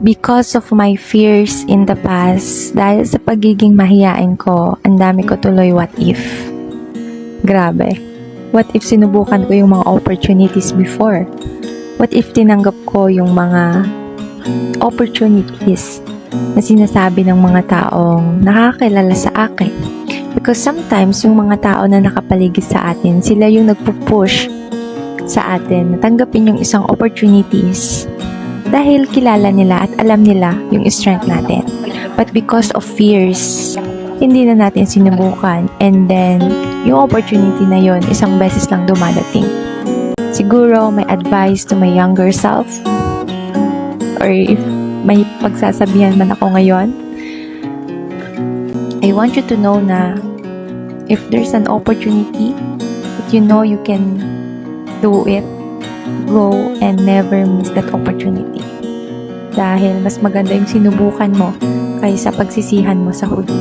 Because of my fears in the past, dahil sa pagiging mahiyain ko, ang dami ko tuloy what if. Grabe. What if sinubukan ko yung mga opportunities before? What if tinanggap ko yung mga opportunities na sinasabi ng mga taong nakakilala sa akin? Because sometimes yung mga tao na nakapaligid sa atin, sila yung nagpupush sa atin na tanggapin yung isang opportunities dahil kilala nila at alam nila yung strength natin. But because of fears, hindi na natin sinubukan, and then yung opportunity na yon isang beses lang dumadating. Siguro may advice to my younger self, or if may pagsasabihan man ako ngayon, I want you to know na if there's an opportunity that you know you can do it, go and never miss that opportunity. Dahil mas maganda yung sinubukan mo kaysa pagsisihan mo sa huli.